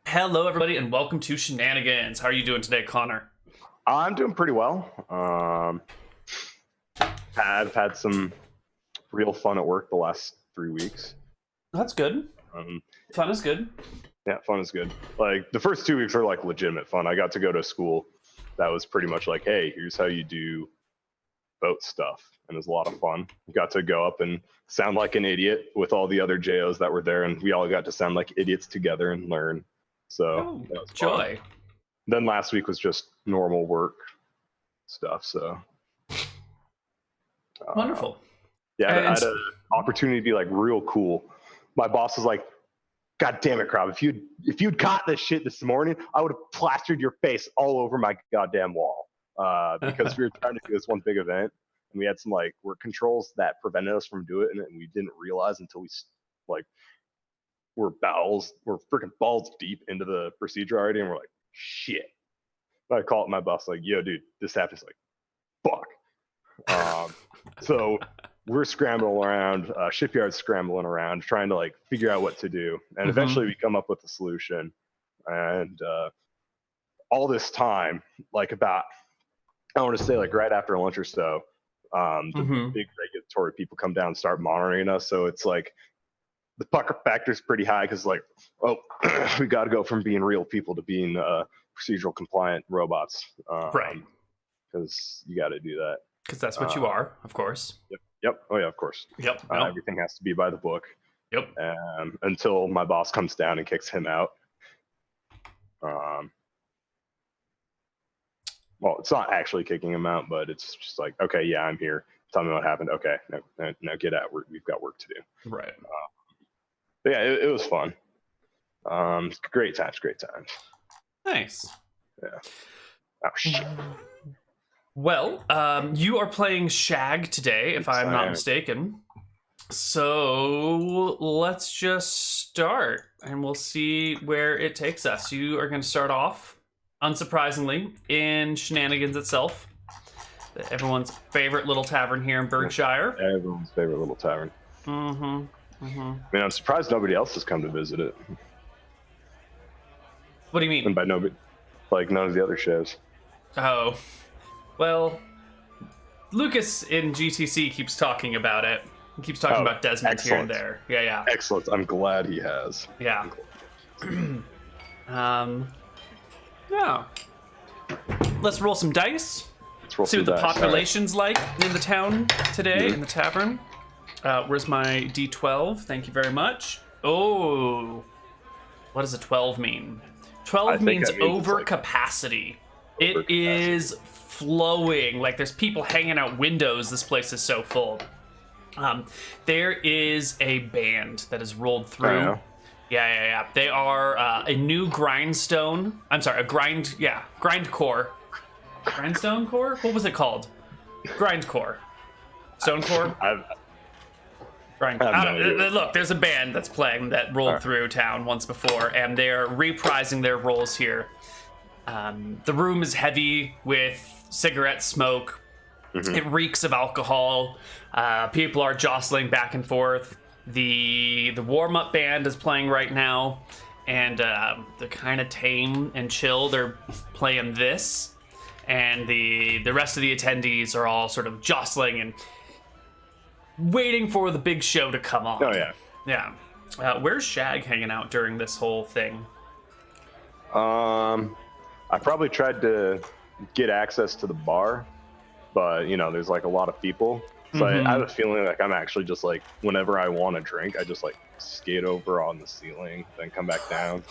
Hello, everybody, and welcome to Shenanigans. How are you doing today, Connor? I'm doing pretty well. I've had some real fun at work the last 3 weeks. That's good. Fun is good. Yeah, fun is good. Like the first 2 weeks are like legitimate fun. I got to go to a school that was pretty much like, hey, here's how you do boat stuff, and it was a lot of fun. Got to go up and sound like an idiot with all the other JOs that were there, and we all got to sound like idiots together and learn. So that was joy. fun. Then last week was just normal work stuff. So Wonderful. Yeah, I had an opportunity to be like real cool. My boss was like, "God damn it, Krob! If you'd caught this shit this morning, I would have plastered your face all over my goddamn wall." Because we were trying to do this one big event, and we had some like work controls that prevented us from doing it, and we didn't realize until we like we're freaking balls deep into the procedure already, and we're like, "Shit!" And I called my boss like, "Yo, dude, this happened." He's like, "Fuck." So we're scrambling around, shipyard scrambling around, trying to like figure out what to do. And eventually we come up with a solution. And all this time, like about, I want to say like right after lunch or so, the big regulatory people come down and start monitoring us. So it's like the pucker factor is pretty high because like, oh, we got to go from being real people to being procedural compliant robots. Right. Because you got to do that. Because that's what you are, of course. Yep. Oh, yeah, of course. Yep. Everything has to be by the book. Yep. Until my boss comes down and kicks him out. Well, it's not actually kicking him out, but it's just like, okay, yeah, I'm here. Tell me what happened. Okay, now get out. We've got work to do. Right. But yeah, it was fun. Great times. Nice. Yeah. Oh, shit. Well, you are playing Shag today, if I'm not mistaken. So let's just start, and we'll see where it takes us. You are going to start off, unsurprisingly, in Shenanigans itself. Everyone's favorite little tavern here in Berkshire. Everyone's favorite little tavern. I mean, I'm surprised nobody else has come to visit it. What do you mean? And by nobody, like none of the other shows. Oh. Well, Lucas in GTC keeps talking about it. He keeps talking about Desmond excellent. Here and there. Yeah. Excellent. I'm glad he has. Yeah. Yeah. Let's roll some dice. See what the population's like in the town today, in the tavern. Where's my D12? Thank you very much. Oh. What does a 12 mean? 12 means over capacity. It is flowing. Like there's people hanging out windows. This place is so full. There is a band that has rolled through. Yeah. They are a new grindstone. I'm sorry, grindcore. Grindstone core? What was it called? Grindcore. Stonecore? Look, there's a band that's playing that rolled through town once before, and they're reprising their roles here. The room is heavy with cigarette smoke. It reeks of alcohol. People are jostling back and forth. The warm-up band is playing right now, and they're kind of tame and chill. They're playing this, and the rest of the attendees are all sort of jostling and waiting for the big show to come on. Oh, yeah. Yeah. Where's Shag hanging out during this whole thing? I probably tried to get access to the bar, but, there's, like, a lot of people. So I have a feeling like I'm actually just, like, whenever I want a drink, I just, like, skate over on the ceiling, then come back down.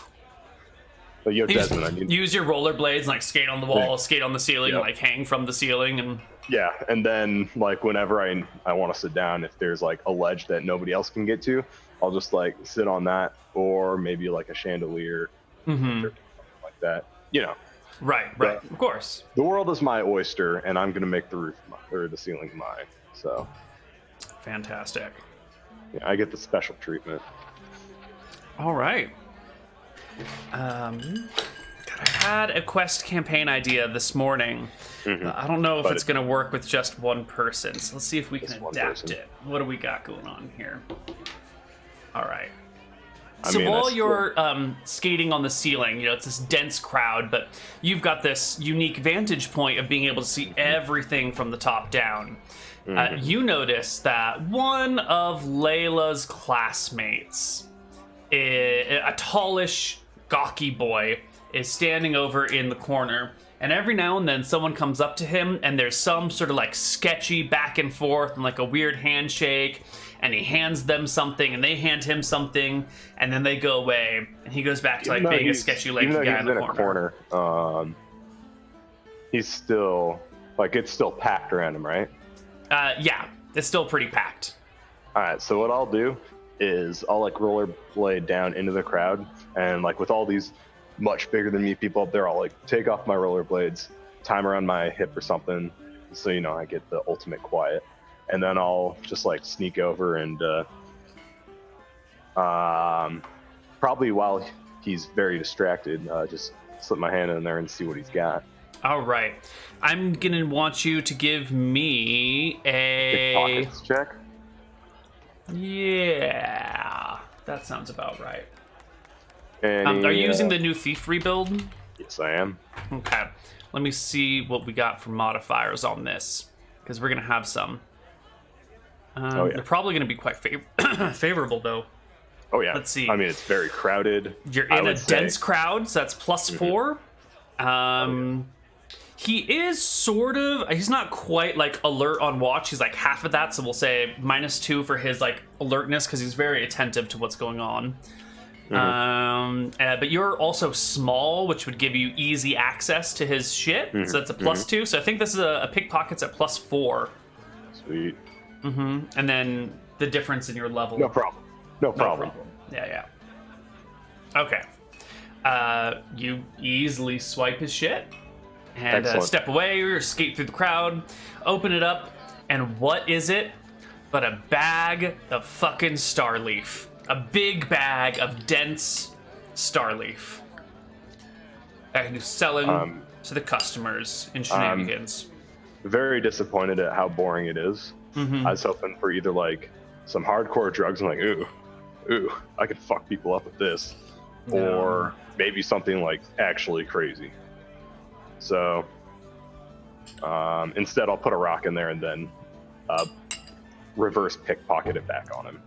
But Desmond, use your rollerblades and, like, skate on the wall, skate on the ceiling, and, like, hang from the ceiling. And yeah, and then, like, whenever I want to sit down, if there's, like, a ledge that nobody else can get to, I'll just, like, sit on that, or maybe, like, a chandelier, or something like that, Right, of course. The world is my oyster, and I'm going to make the roof or the ceiling mine, so. Fantastic. Yeah, I get the special treatment. All right. I had a quest campaign idea this morning. I don't know if it's going to work with just one person, so let's see if we can adapt it. What do we got going on here? All right. So while you're skating on the ceiling, it's this dense crowd, but you've got this unique vantage point of being able to see everything from the top down. You notice that one of Layla's classmates, a tallish, gawky boy, is standing over in the corner. And every now and then someone comes up to him and there's some sort of like sketchy back and forth and like a weird handshake, and he hands them something and they hand him something, and then they go away and he goes back to like being a sketchy lanky guy in the corner. He's still like, it's still packed around him, right? Yeah, it's still pretty packed. All right, so what I'll do is I'll like rollerblade down into the crowd, and like with all these much bigger than me people up there, I'll like take off my rollerblades, time around my hip or something, so I get the ultimate quiet, and then I'll just like sneak over and probably while he's very distracted, just slip my hand in there and see what he's got. All right, I'm gonna want you to give me a pickpockets check. Yeah, that sounds about right. Are you using the new thief rebuild? Yes, I am. Okay, let me see what we got for modifiers on this, because we're gonna have some. They're probably gonna be quite favorable though. Oh yeah. Let's see. I mean, it's very crowded. You're in a dense crowd, so that's +4. He is sort of, he's not quite like alert on watch. He's like half of that, so we'll say -2 for his like alertness, because he's very attentive to what's going on. But you're also small, which would give you easy access to his shit. So that's a +2. So I think this is a pickpockets at +4. Sweet. And then the difference in your level. No problem. No problem. Yeah. Okay. You easily swipe his shit and step away or skate through the crowd, open it up, and what is it but a bag of fucking Starleaf. A big bag of dense Starleaf that he's selling to the customers in Shenanigans. Very disappointed at how boring it is. I was hoping for either like some hardcore drugs and like, ooh, I could fuck people up with this, or maybe something like actually crazy. So instead, I'll put a rock in there and then reverse pickpocket it back on him.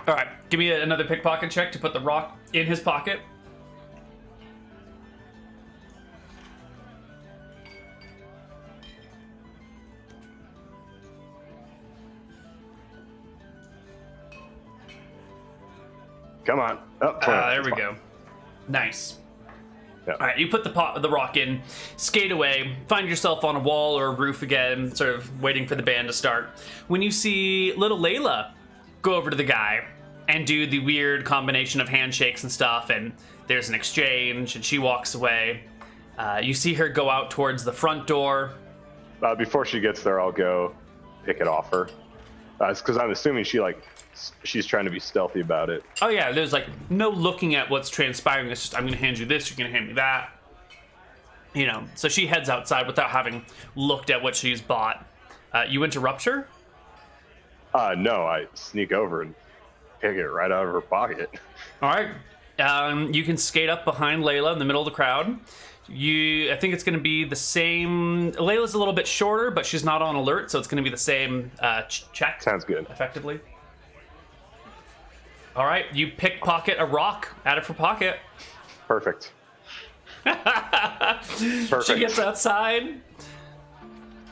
All right, give me another pickpocket check to put the rock in his pocket. Come on. There we go. Nice. Yeah. All right, you put the rock in, skate away, find yourself on a wall or a roof again, sort of waiting for the band to start. When you see little Layla go over to the guy and do the weird combination of handshakes and stuff, and there's an exchange, and she walks away. You see her go out towards the front door. Before she gets there, I'll go pick it off her. Because I'm assuming she's trying to be stealthy about it. Oh yeah, there's like no looking at what's transpiring. It's just, I'm going to hand you this, you're going to hand me that. So she heads outside without having looked at what she's bought. You interrupt her? No, I sneak over and pick it right out of her pocket. All right. You can skate up behind Layla in the middle of the crowd. I think it's going to be the same. Layla's a little bit shorter, but she's not on alert, so it's going to be the same check. Sounds good. Effectively. All right, you pickpocket a rock out of her pocket. Perfect. She gets outside,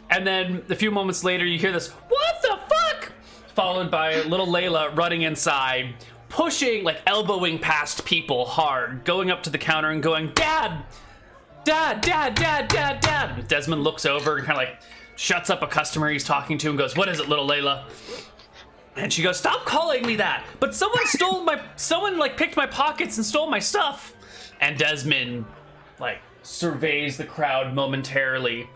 and then a few moments later, you hear this, "What the fuck?" Followed by little Layla running inside, pushing, like elbowing past people hard, going up to the counter and going, "Dad! Dad, Dad, Dad, Dad, Dad!" And Desmond looks over and kind of like shuts up a customer he's talking to and goes, "What is it, little Layla?" And she goes, "Stop calling me that! But someone like picked my pockets and stole my stuff." And Desmond like surveys the crowd momentarily,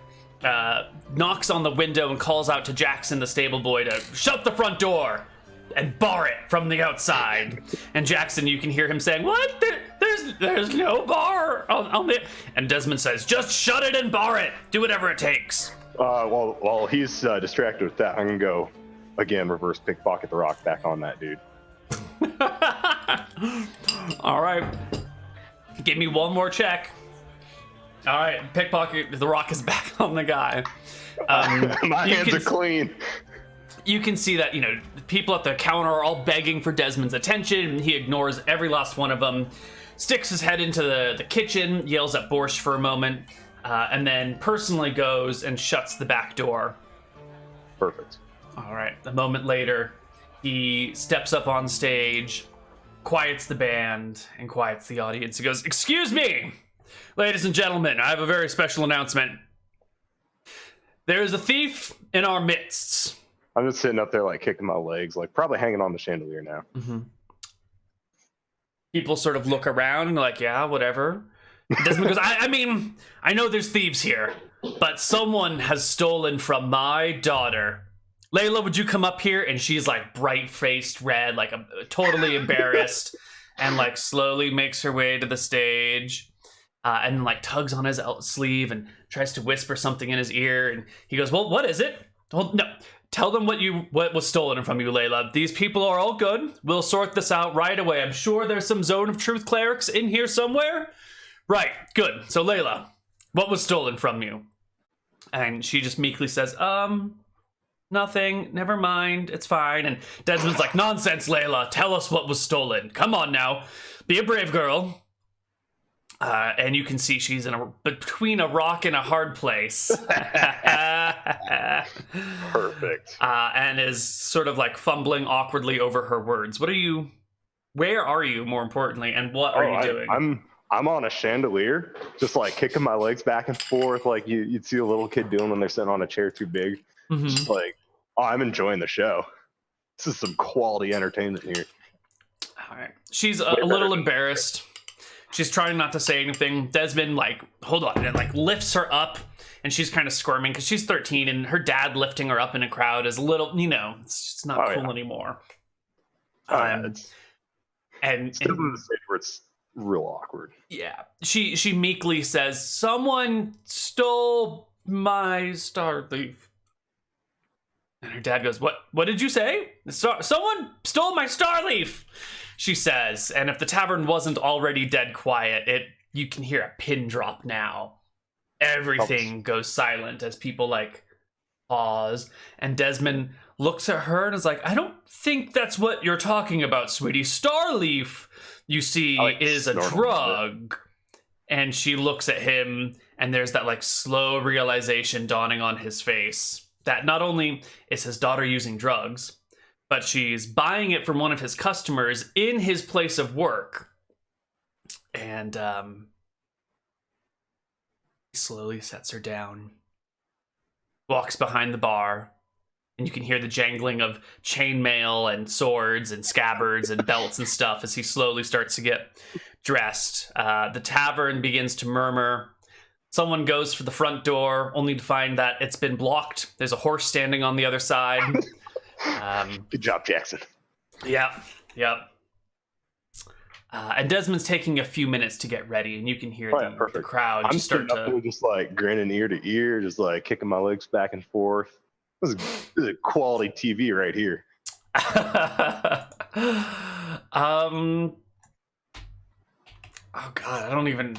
knocks on the window and calls out to Jackson, the stable boy, to shut the front door and bar it from the outside. And Jackson, you can hear him saying, "What? There's no bar on the..." And Desmond says, "Just shut it and bar it. Do whatever it takes." While he's distracted with that, I'm gonna go again reverse pickpocket the rock back on that dude. All right. Give me one more check. All right, pickpocket. The rock is back on the guy. My hands are clean. You can see that, the people at the counter are all begging for Desmond's attention. He ignores every last one of them, sticks his head into the kitchen, yells at Borscht for a moment, and then personally goes and shuts the back door. Perfect. All right. A moment later, he steps up on stage, quiets the band, and quiets the audience. He goes, "Excuse me, ladies and gentlemen, I have a very special announcement. There is a thief in our midst." I'm just sitting up there, like, kicking my legs, like, probably hanging on the chandelier now. Mm-hmm. People sort of look around and are like, yeah, whatever. Desmond goes, I mean, I know there's thieves here, but someone has stolen from my daughter. Layla, would you come up here? And she's like bright-faced red, like totally embarrassed, and like slowly makes her way to the stage, and like tugs on his sleeve and tries to whisper something in his ear. And he goes, well, what is it? Well, no. Tell them what was stolen from you, Layla. These people are all good. We'll sort this out right away. I'm sure there's some Zone of Truth clerics in here somewhere. Right, good. So Layla, what was stolen from you? And she just meekly says, nothing. Never mind. It's fine. And Desmond's like, nonsense, Layla. Tell us what was stolen. Come on now. Be a brave girl. And you can see she's between a rock and a hard place. Perfect. And is sort of like fumbling awkwardly over her words. Where are you, more importantly, and what are you doing? I'm on a chandelier, just like kicking my legs back and forth like you'd see a little kid doing when they're sitting on a chair too big. Mm-hmm. Just like, I'm enjoying the show. This is some quality entertainment here. All right. She's a little embarrassed. She's trying not to say anything. Desmond, like, hold on, and like lifts her up, and she's kind of squirming because she's 13, and her dad lifting her up in a crowd is a little, it's just not cool anymore. It's to the stage where it's real awkward. Yeah. She meekly says, someone stole my star leaf. And her dad goes, what did you say? Someone stole my star leaf, she says. And if the tavern wasn't already dead quiet, you can hear a pin drop now. Everything goes silent as people like pause. And Desmond looks at her and is like, I don't think that's what you're talking about, sweetie. Starleaf, you see, is a drug. And she looks at him, and there's that like slow realization dawning on his face that not only is his daughter using drugs, but she's buying it from one of his customers in his place of work. And he slowly sets her down, walks behind the bar, and you can hear the jangling of chainmail and swords and scabbards and belts and stuff as he slowly starts to get dressed. The tavern begins to murmur. Someone goes for the front door, only to find that it's been blocked. There's a horse standing on the other side. Good job, Jackson. Yep. And Desmond's taking a few minutes to get ready, and you can hear the crowd just start to... I'm just like grinning ear to ear, just like kicking my legs back and forth. This is quality TV right here. Oh God, I don't even...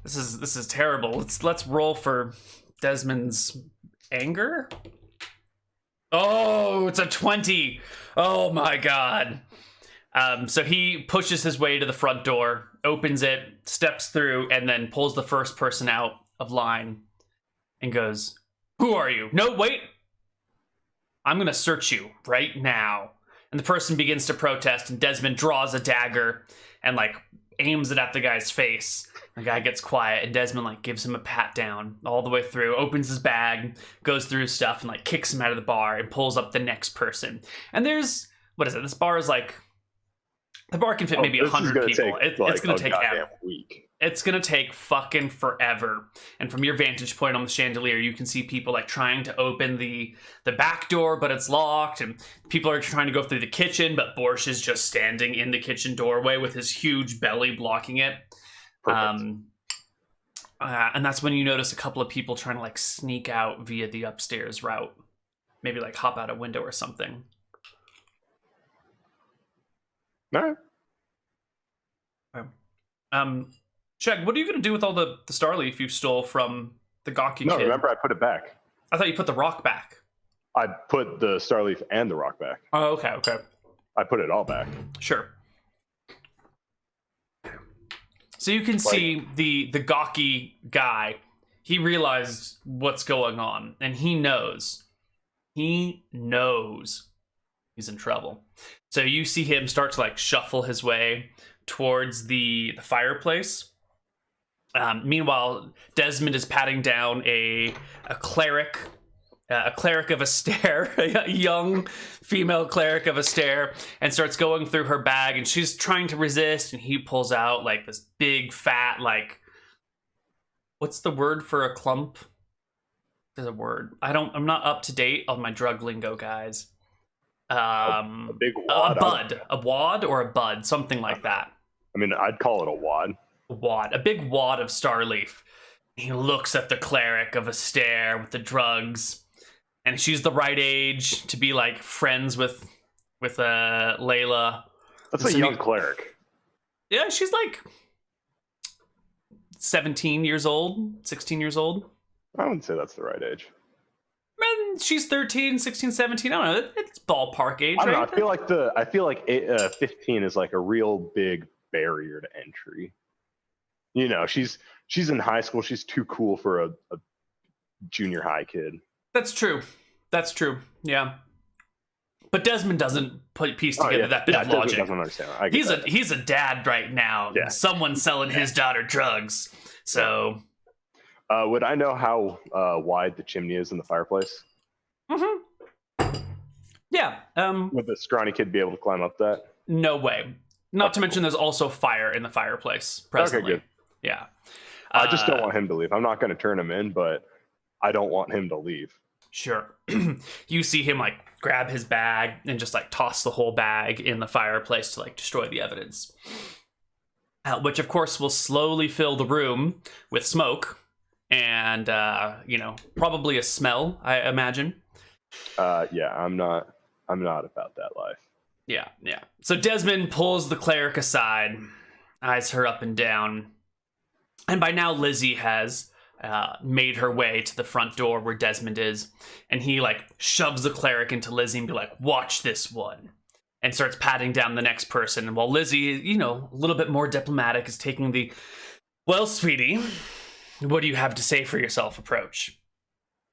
This is terrible. Let's roll for Desmond's anger. Oh, it's a 20. Oh my God. So he pushes his way to the front door, opens it, steps through, and then pulls the first person out of line and goes, who are you? No, wait. I'm going to search you right now. And the person begins to protest, and Desmond draws a dagger and like aims it at the guy's face. The guy gets quiet, and Desmond like gives him a pat down all the way through, opens his bag, goes through his stuff, and like kicks him out of the bar and pulls up the next person. And there's, what is it? This bar is like, the bar can fit maybe 100 people. It's going to take a week. It's going to take fucking forever. And from your vantage point on the chandelier, you can see people like trying to open the back door, but it's locked. And people are trying to go through the kitchen, but Borscht is just standing in the kitchen doorway with his huge belly blocking it. And that's when you notice a couple of people trying to like sneak out via the upstairs route. Maybe like hop out a window or something. All right. Shag, what are you going to do with all the Starleaf you stole from the gawky No, kid? remember I put it back. I thought you put the rock back. I put the Starleaf and the rock back. Oh, okay. I put it all back. Sure. So you can see the gawky guy. He realized what's going on, and he knows. He knows he's in trouble. So you see him start to like shuffle his way towards the fireplace. Meanwhile, Desmond is patting down a cleric of a stair, a young female cleric of a stair, and starts going through her bag, and she's trying to resist, and he pulls out like this big fat, like, what's the word for a clump? There's a word. I'm not up to date on my drug lingo, guys. A big wad. A bud. A wad or a bud, something like that. I mean, I'd call it a wad. A big wad of Starleaf. He looks at the cleric of a stare with the drugs, and she's the right age to be like friends with Layla. That's a young cleric. Yeah, she's like 17 years old, 16 years old. I wouldn't say that's the right age. Man, she's 13, 16, 17. I don't know. It's ballpark age. I don't know. Right? I feel like 15 is like a real big barrier to entry. You know, she's in high school. She's too cool for a junior high kid. That's true. Yeah. But Desmond doesn't piece together that bit of logic. Doesn't understand. He's a dad right now. Yeah. Someone's selling his daughter drugs. So would I know how wide the chimney is in the fireplace? Mm-hmm. Yeah. Would the scrawny kid be able to climb up that? No way. Not to mention there's also fire in the fireplace presently. Okay, good. Yeah. I just don't want him to leave. I'm not going to turn him in, but I don't want him to leave. Sure. You see him like grab his bag and just like toss the whole bag in the fireplace to like destroy the evidence. Which of course will slowly fill the room with smoke and probably a smell, I imagine. Yeah, I'm not about that life. Yeah. So Desmond pulls the cleric aside, eyes her up and down. And by now Lizzie has made her way to the front door where Desmond is, and he like shoves the cleric into Lizzie and be like, watch this one, and starts patting down the next person. And while Lizzie, a little bit more diplomatic, is taking the, well, sweetie, what do you have to say for yourself approach.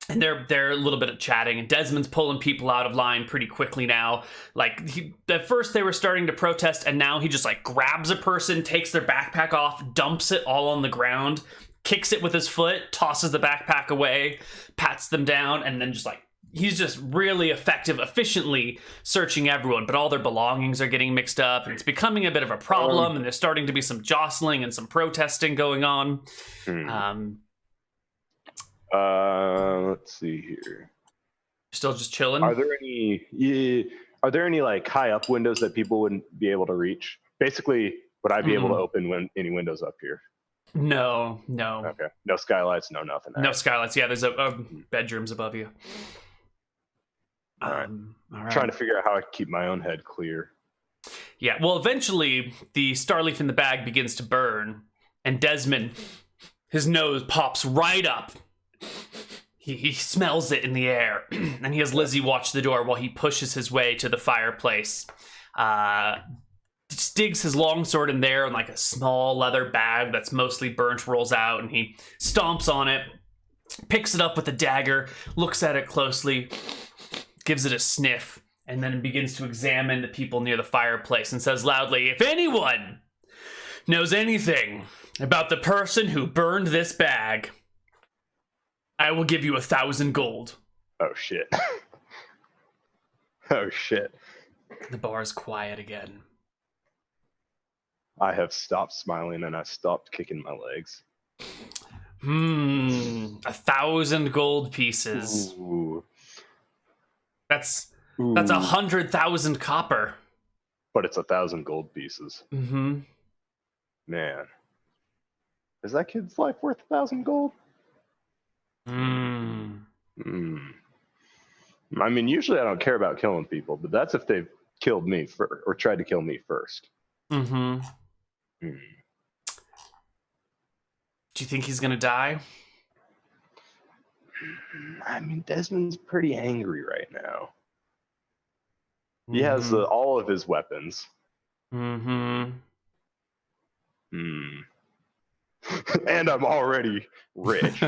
And they're a little bit of chatting, and Desmond's pulling people out of line pretty quickly now. Like, at first they were starting to protest, and now he just like grabs a person, takes their backpack off, dumps it all on the ground, kicks it with his foot, tosses the backpack away, pats them down, and then just like, he's just really efficiently searching everyone, but all their belongings are getting mixed up, and it's becoming a bit of a problem, and there's starting to be some jostling and some protesting going on. Let's see here. Still just chilling? Are there any like high up windows that people wouldn't be able to reach? Basically, would I be able to open any windows up here? No. Okay. No skylights, no nothing. No skylights. Yeah, there's a bedrooms above you. All right. Trying to figure out how I can keep my own head clear. Yeah, well, eventually the Starleaf in the bag begins to burn, and Desmond, his nose pops right up. He smells it in the air, and he has Lizzie watch the door while he pushes his way to the fireplace. Digs his longsword in there, and like a small leather bag that's mostly burnt rolls out, and he stomps on it, picks it up with a dagger, looks at it closely, gives it a sniff, and then begins to examine the people near the fireplace and says loudly, "If anyone knows anything about the person who burned this bag, I will give you 1,000 gold." Oh, shit. Oh, shit. The bar's quiet again. I have stopped smiling and I stopped kicking my legs. 1,000 gold pieces. Ooh. That's 100,000 copper. But it's 1,000 gold pieces. Mm-hmm. Man. Is that kid's life worth 1,000 gold? I mean, usually I don't care about killing people, but that's if they've killed me or tried to kill me first. Do you think he's gonna die? I mean, Desmond's pretty angry right now. He has all of his weapons. Mm-hmm. And I'm already rich.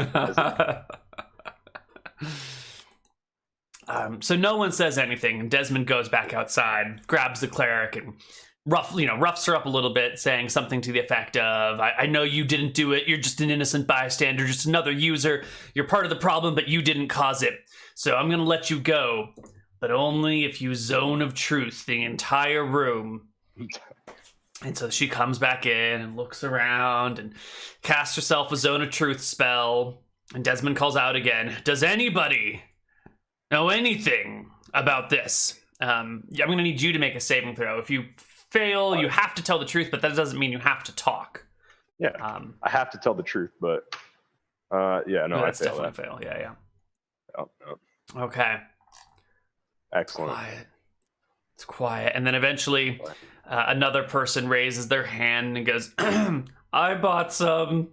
So no one says anything, and Desmond goes back outside, grabs the cleric, and roughs her up a little bit, saying something to the effect of, I know you didn't do it, you're just an innocent bystander, just another user, you're part of the problem, but you didn't cause it. So I'm gonna let you go, but only if you zone of truth the entire room. And so she comes back in and looks around and casts herself a zone of truth spell, and Desmond calls out again, does anybody know anything about this? I'm going to need you to make a saving throw. If you fail, you have to tell the truth, but that doesn't mean you have to talk. Yeah, I have to tell the truth, but that's I fail definitely that. Fail. Yeah. Oh, no. Okay. Excellent. It's quiet, and then eventually another person raises their hand and goes, I bought some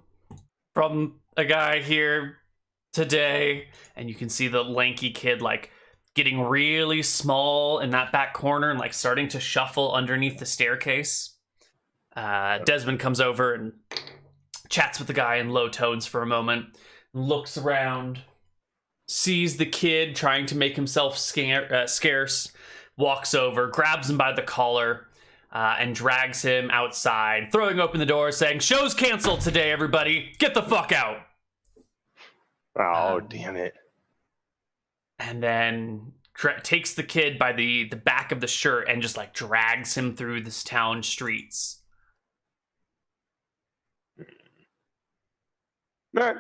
from a guy here today. And you can see the lanky kid like getting really small in that back corner and like starting to shuffle underneath the staircase. Desmond comes over and chats with the guy in low tones for a moment, looks around, sees the kid trying to make himself scarce, walks over, grabs him by the collar, and drags him outside, throwing open the door, saying, show's canceled today, everybody. Get the fuck out. Oh, damn it. And then takes the kid by the back of the shirt and just like drags him through this town streets. Right.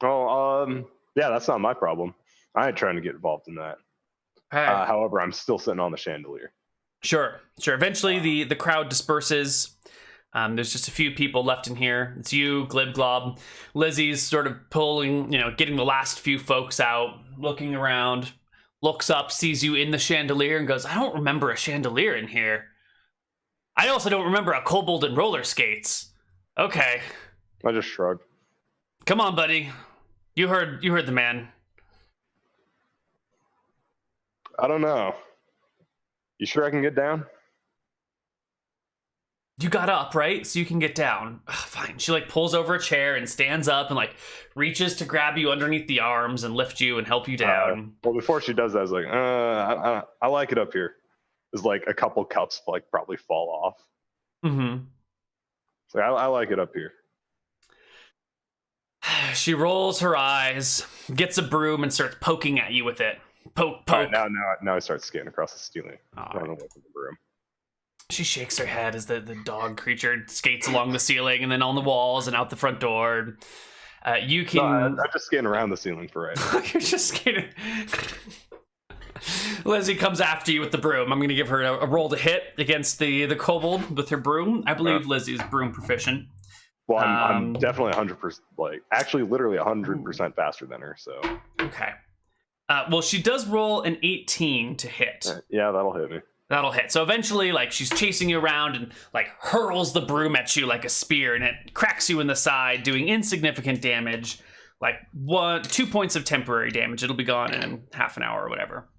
Well, yeah, that's not my problem. I ain't trying to get involved in that. Hey. However, I'm still sitting on the chandelier. Sure. Eventually, the crowd disperses. There's just a few people left in here. It's you, Glib Glob. Lizzie's sort of pulling, getting the last few folks out, looking around, looks up, sees you in the chandelier, and goes, I don't remember a chandelier in here. I also don't remember a kobold and roller skates. Okay. I just shrugged. Come on, buddy. You heard the man. I don't know. You sure I can get down? You got up, right? So you can get down. Ugh, fine. She like pulls over a chair and stands up and like reaches to grab you underneath the arms and lift you and help you down. Well, before she does that, I was like, I like it up here. There's like a couple cups like probably fall off. Mm-hmm. So I like it up here. She rolls her eyes, gets a broom, and starts poking at you with it. Poke. Right, now I start skating across the ceiling. Running away from the broom. She shakes her head as the dog creature skates along the ceiling and then on the walls and out the front door. You can... No, I'm just skating around the ceiling for right now. You're just skating. Lizzie comes after you with the broom. I'm going to give her a roll to hit against the kobold with her broom. I believe Lizzie's broom proficient. Well, I'm definitely 100%, like, actually literally 100% faster than her, so... Okay. Well, she does roll an 18 to hit. Yeah, that'll hit me. That'll hit. So eventually, like, she's chasing you around and, like, hurls the broom at you like a spear, and it cracks you in the side, doing insignificant damage. Like, 2 points of temporary damage. It'll be gone in half an hour or whatever.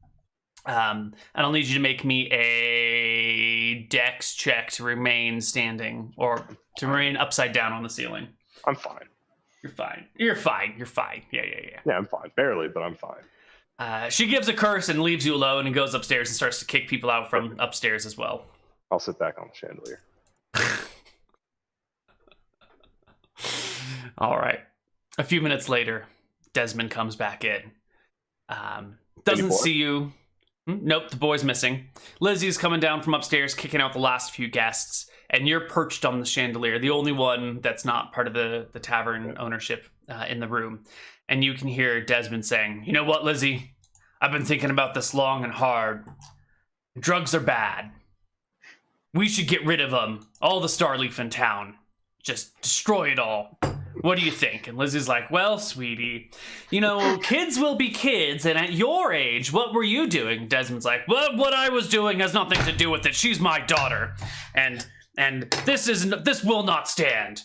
And I'll need you to make me a dex check to remain standing, or to remain upside down on the ceiling. I'm fine. You're fine. You're fine. Yeah. Yeah, I'm fine. Barely, but I'm fine. She gives a curse and leaves you alone and goes upstairs and starts to kick people out from upstairs as well. I'll sit back on the chandelier. All right. A few minutes later, Desmond comes back in. Doesn't see you. Nope, the boy's missing. Lizzie's coming down from upstairs, kicking out the last few guests, and you're perched on the chandelier, the only one that's not part of the tavern ownership in the room. And you can hear Desmond saying, you know what, Lizzie? I've been thinking about this long and hard. Drugs are bad. We should get rid of them. All the Starleaf in town. Just destroy it all. What do you think? And Lizzie's like, well, sweetie, kids will be kids, and at your age, what were you doing? Desmond's like, well, what I was doing has nothing to do with it. She's my daughter. And And this will not stand.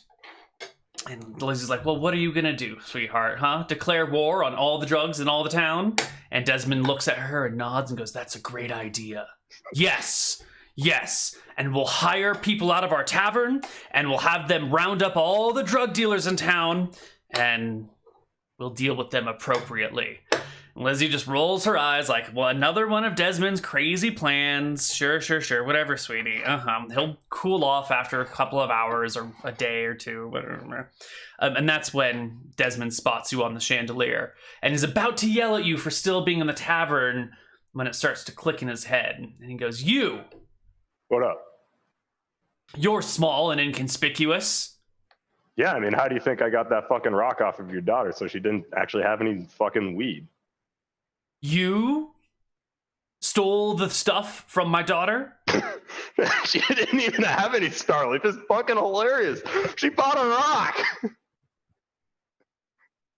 And Lizzie's like, well, what are you gonna do, sweetheart, huh? Declare war on all the drugs in all the town? And Desmond looks at her and nods and goes, that's a great idea. Yes, and we'll hire people out of our tavern, and we'll have them round up all the drug dealers in town, and we'll deal with them appropriately. Lizzie just rolls her eyes like, well, another one of Desmond's crazy plans. Sure, whatever, sweetie. He'll cool off after a couple of hours or a day or two, whatever. And that's when Desmond spots you on the chandelier and is about to yell at you for still being in the tavern when it starts to click in his head. And he goes, you! What up? You're small and inconspicuous. Yeah, I mean, how do you think I got that fucking rock off of your daughter so she didn't actually have any fucking weed? You stole the stuff from my daughter? She didn't even have any Starleaf. It's fucking hilarious. She bought a rock.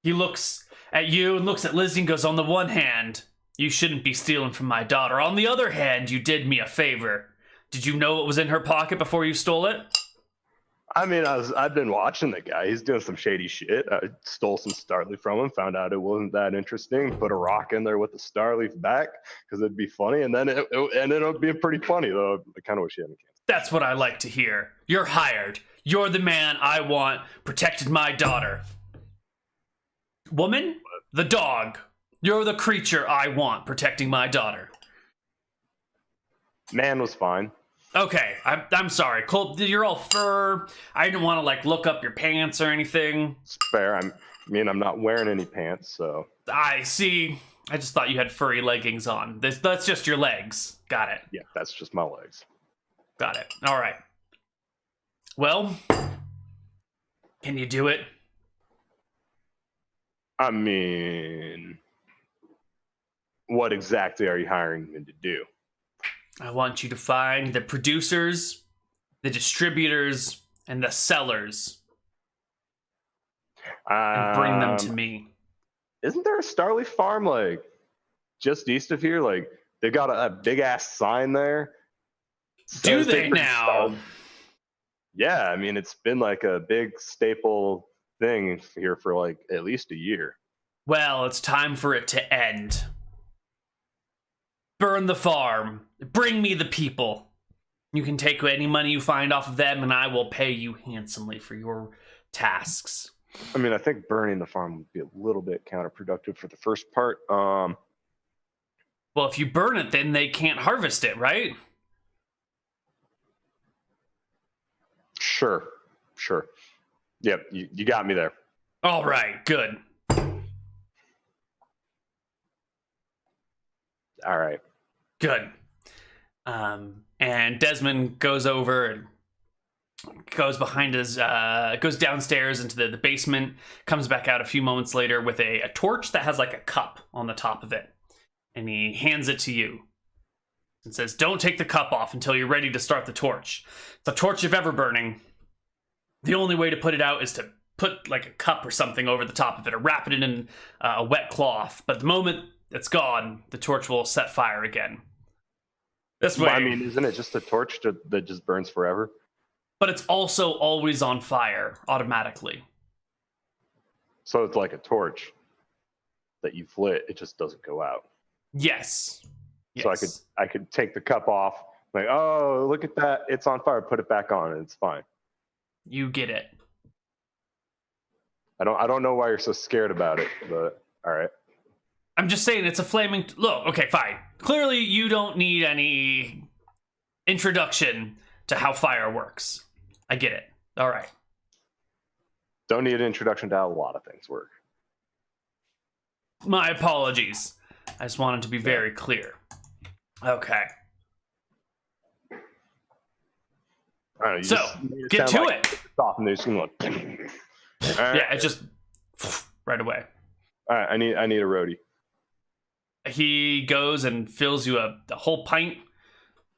He looks at you and looks at Lizzie and goes, on the one hand, you shouldn't be stealing from my daughter. On the other hand, you did me a favor. Did you know what was in her pocket before you stole it? I mean, I've been watching the guy. He's doing some shady shit. I stole some Starleaf from him, found out it wasn't that interesting, put a rock in there with the Starleaf back because it'd be funny, and then it ended up being pretty funny, though. I kind of wish he hadn't canceled. That's what I like to hear. You're hired. You're the man I want protected my daughter. Woman, the dog. You're the creature I want protecting my daughter. Man was fine. Okay, I'm sorry. Cole, you're all fur. I didn't want to, like, look up your pants or anything. It's fair. I'm not wearing any pants, so. I see. I just thought you had furry leggings on. That's just your legs. Got it. Yeah, that's just my legs. Got it. All right. Well, can you do it? I mean, what exactly are you hiring me to do? I want you to find the producers, the distributors, and the sellers, and bring them to me. Isn't there a Starleaf farm, like, just east of here? Like, they've got a big-ass sign there. Do they now? Yeah, I mean, it's been, like, a big staple thing here for, like, at least a year. Well, it's time for it to end. Burn the farm. Bring me the people. You can take any money you find off of them, and I will pay you handsomely for your tasks. I mean, I think burning the farm would be a little bit counterproductive for the first part. Well, if you burn it, then they can't harvest it, right? Sure. Yep, you got me there. All right, good. All right. Good. And Desmond goes over and goes behind goes downstairs into the basement, comes back out a few moments later with a torch that has like a cup on the top of it. And he hands it to you and says, don't take the cup off until you're ready to start the torch. It's a torch of ever burning. The only way to put it out is to put like a cup or something over the top of it or wrap it in a wet cloth. But the moment it's gone, the torch will set fire again. This way. I mean, isn't it just a torch that just burns forever? But it's also always on fire automatically. So it's like a torch that you've lit, it just doesn't go out. Yes. So I could take the cup off, like, oh, look at that, it's on fire, put it back on, and it's fine. You get it. I don't know why you're so scared about it, but all right. I'm just saying it's a flaming... Look, okay, fine. Clearly you don't need any introduction to how fire works. I get it. All right. Don't need an introduction to how a lot of things work. My apologies. I just wanted to be very clear. Okay. So, get to it. Stop and they're just gonna look. Yeah, it just... right away. All right, I need a roadie. He goes and fills you a whole pint.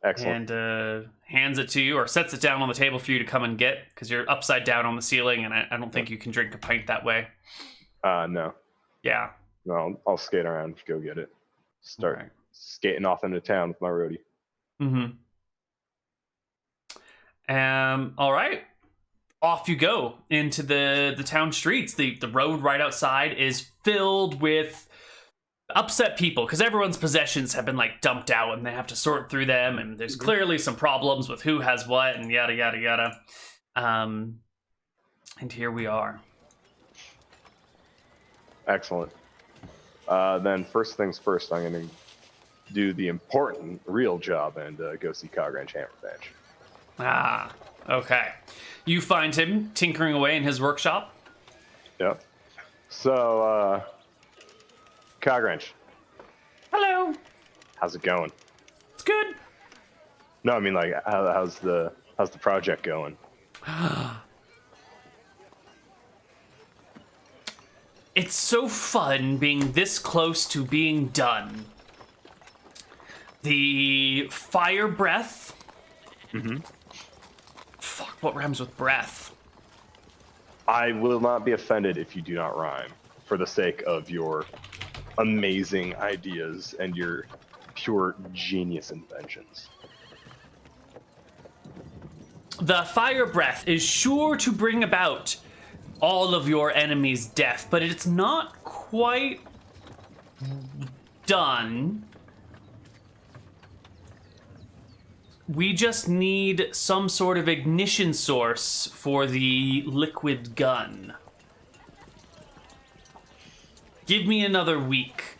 Excellent. And hands it to you, or sets it down on the table for you to come and get, because you're upside down on the ceiling, and I don't think you can drink a pint that way. No. Yeah. No, I'll skate around, go get it. Start skating off into town with my roadie. Mm-hmm. All right. Off you go into the town streets. The road right outside is filled with upset people because everyone's possessions have been like dumped out and they have to sort through them, and there's clearly some problems with who has what and yada yada yada. And here we are. Excellent. Then first things first, I'm going to do the important, real job and go see Cogrange Hammerbench. Ah, okay. You find him tinkering away in his workshop. Yep. So, Cogrange. Hello. How's it going? It's good. No, I mean like how's the project going? It's so fun being this close to being done. The fire breath. Fuck, what rhymes with breath? I will not be offended if you do not rhyme, for the sake of your amazing ideas and your pure genius inventions. The fire breath is sure to bring about all of your enemies' death, but it's not quite done. We just need some sort of ignition source for the liquid gun. Give me another week.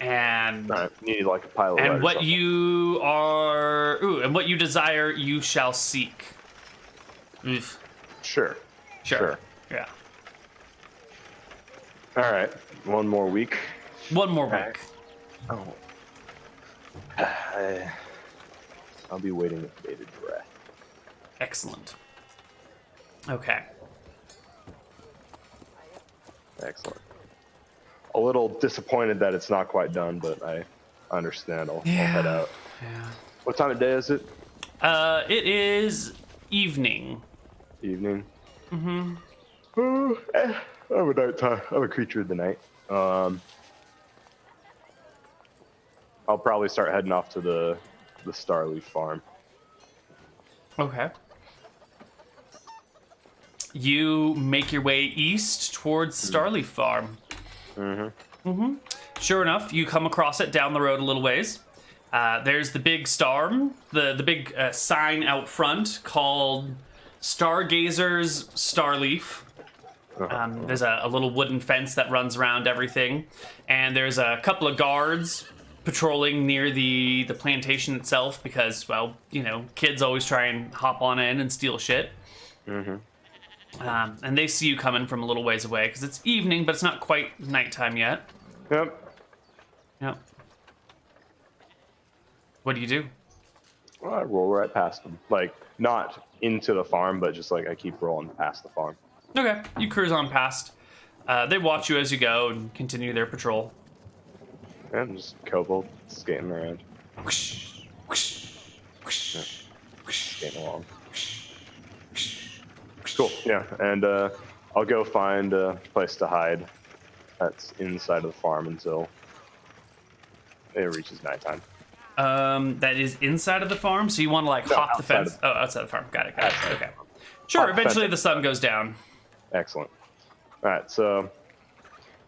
And All right, you need like a pile of lead and or what something. you are and what you desire you shall seek. Oof. Sure. Yeah. All right, one more week. One more week. Oh. I'll be waiting with bated breath. Excellent. Okay. Excellent. A little disappointed that it's not quite done, but I understand. I'll head out. Yeah. What time of day is it? It is evening. Evening. I'm a nighttime. I'm a creature of the night. I'll probably start heading off to the Starleaf farm. Okay. You make your way east towards Starleaf Farm. Sure enough, you come across it down the road a little ways. There's the big the big sign out front called Stargazer's Starleaf. There's a little wooden fence that runs around everything, and there's a couple of guards patrolling near the plantation itself because, well, you know, kids always try and hop on in and steal shit. And they see you coming from a little ways away because it's evening, but it's not quite nighttime yet. Yep. What do you do? Well, I roll right past them. Like, not into the farm, but just like I keep rolling past the farm. Okay, you cruise on past. They watch you as you go and continue their patrol. And just kobold skating around. Whoosh, whoosh, whoosh, whoosh, Skating along. whoosh. Cool, yeah. And I'll go find a place to hide that's inside of the farm until it reaches nighttime. That is inside of the farm, so you want to like hop the fence? Outside the farm. Got it. Okay. Sure, Hop eventually fence. the sun goes down. Excellent. All right, so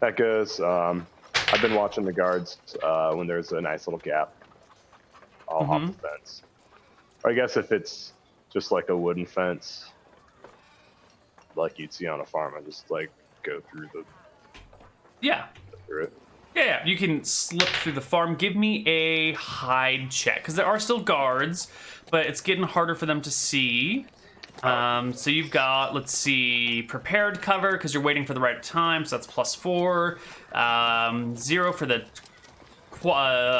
that goes. I've been watching the guards when there's a nice little gap. I'll hop the fence. Or I guess if it's just like a wooden fence, like you'd see on a farm, I just like go through it. Yeah, you can slip through the farm. Give me a hide check, because there are still guards, but it's getting harder for them to see. So you've got, let's see, prepared cover, because you're waiting for the right time, so that's +4. 0 for the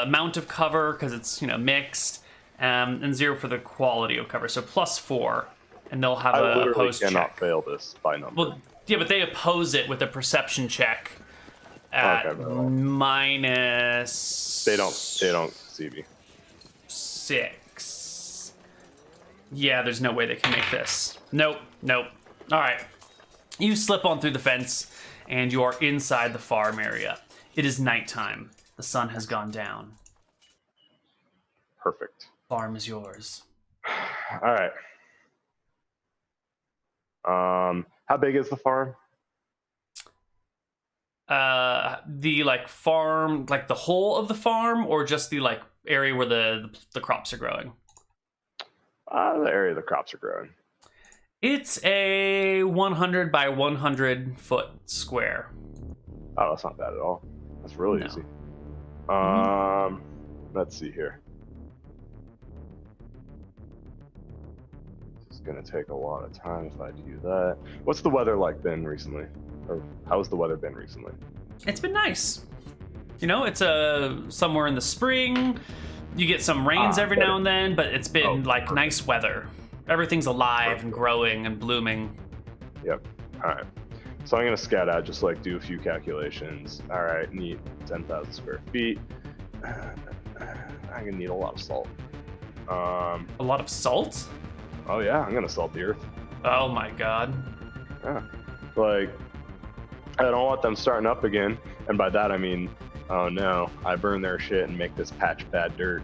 amount of cover, because it's, you know, mixed. And 0 for the quality of cover, so +4. And they'll have a opposed check. I cannot fail this by number. Well, yeah, but they oppose it with a perception check at minus. They don't see me. 6. Yeah, there's no way they can make this. Nope. All right. You slip on through the fence, and you are inside the farm area. It is nighttime. The sun has gone down. Perfect. Farm is yours. All right. How big is the farm? The like farm, like the whole of the farm, or just the like area where the crops are growing? The area the crops are growing. It's a 100 by 100 foot square. Oh, that's not bad at all. That's really easy. Let's see here. It's gonna take a lot of time if I do that. What's the weather like been recently? Or how's the weather been recently? It's been nice. You know, it's somewhere in the spring. You get some rains every now and then, but it's been nice weather. Everything's alive and growing and blooming. Yep. All right. So I'm gonna scout out, just like do a few calculations. All right, need 10,000 square feet. I'm gonna need a lot of salt. A lot of salt? Oh yeah, I'm gonna salt the earth. Oh my god. Yeah. Like, I don't want them starting up again, and by that I mean, oh no, I burn their shit and make this patch bad dirt,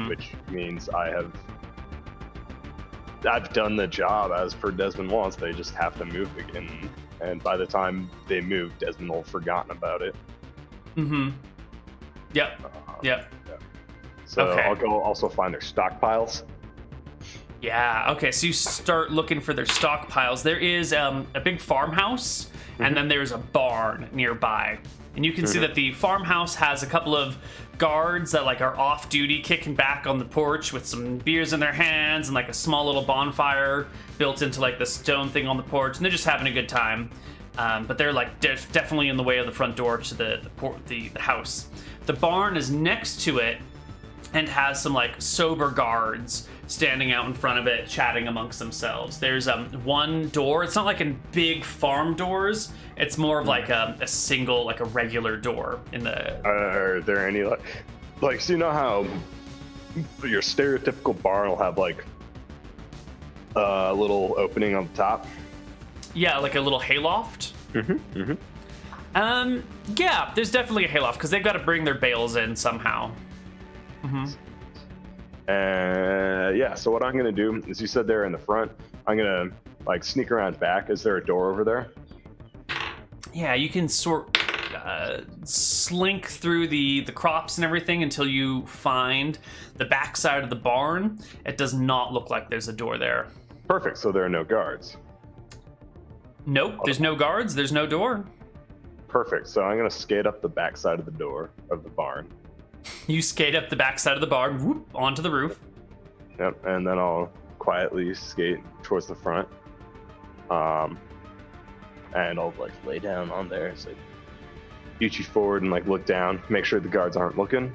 which means I've done the job as per Desmond wants. They just have to move again, and by the time they move, Desmond will have forgotten about it. Yep. Yeah. So I'll go also find their stockpiles. Yeah, okay, so you start looking for their stockpiles. There is a big farmhouse, and then there's a barn nearby. And you can see that the farmhouse has a couple of guards that like are off duty, kicking back on the porch with some beers in their hands and like a small little bonfire built into like the stone thing on the porch, and they're just having a good time. But they're like definitely in the way of the front door to the house. The barn is next to it and has some like sober guards standing out in front of it, chatting amongst themselves. There's one door. It's not like in big farm doors. It's more of like a single, like a regular door in the. Are there any like so you know how your stereotypical barn will have like a little opening on the top? Yeah, like a little hayloft. Yeah, there's definitely a hayloft because they've got to bring their bales in somehow. Yeah, so what I'm gonna do is, you said they're in the front, I'm gonna like sneak around back. Is there a door over there? Yeah, you can slink through the crops and everything until you find the back side of the barn. It does not look like there's a door there. Perfect, so there are no guards. Nope, there's no guards, there's no door. Perfect, so I'm gonna skate up the back side of the door of the barn. You skate up the back side of the barn, whoop, onto the roof. Yep, and then I'll quietly skate towards the front. And I'll like lay down on there, so you forward and like look down, make sure the guards aren't looking.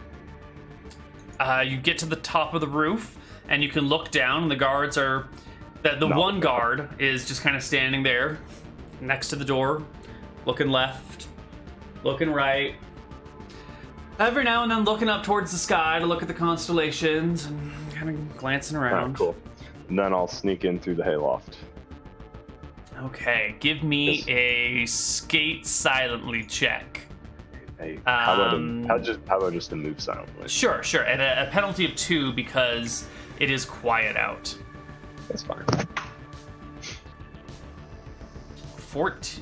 You get to the top of the roof, and you can look down, and the guards are... The one guard is just kind of standing there next to the door, looking left, looking right. Every now and then looking up towards the sky to look at the constellations and kind of glancing around. Cool. And then I'll sneak in through the hayloft. Okay, give me a skate silently check. Hey, how about just a move silently? Sure. And a penalty of 2 because it is quiet out. That's fine.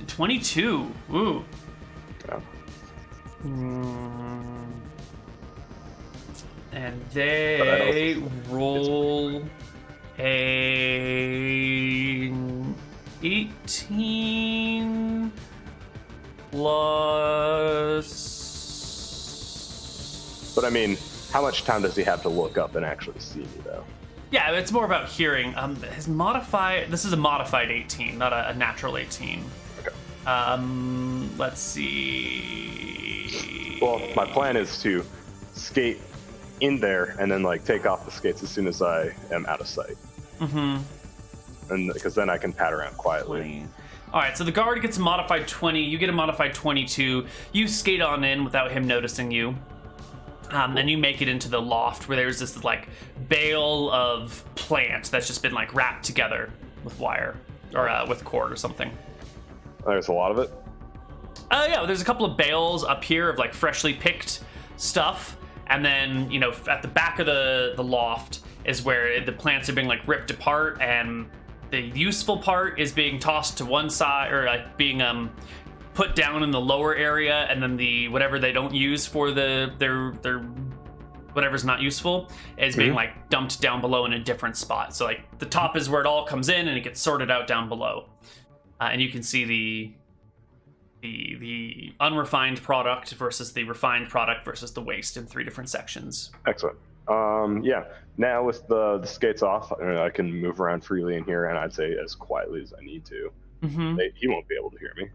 22. Ooh. Yeah. And they roll a 18 plus. But I mean, how much time does he have to look up and actually see me, though? Yeah, it's more about hearing. His modified. This is a modified 18, not a natural 18. Okay. Let's see. Well, my plan is to skate in there and then like take off the skates as soon as I am out of sight. And because then I can pat around quietly. 20. All right, so the guard gets a modified 20. You get a modified 22. You skate on in without him noticing you. Then you make it into the loft where there's this like bale of plant that's just been like wrapped together with wire or with cord or something. There's a lot of it. Yeah, there's a couple of bales up here of like freshly picked stuff, and then at the back of the loft is where the plants are being like ripped apart, and the useful part is being tossed to one side, or like being put down in the lower area, and then the whatever they don't use for their whatever's not useful is being like dumped down below in a different spot. So like the top is where it all comes in, and it gets sorted out down below, and you can see the unrefined product versus the refined product versus the waste in 3 different sections. Excellent. Yeah. Now with the skates off, I can move around freely in here, and I'd say as quietly as I need to. He won't be able to hear me.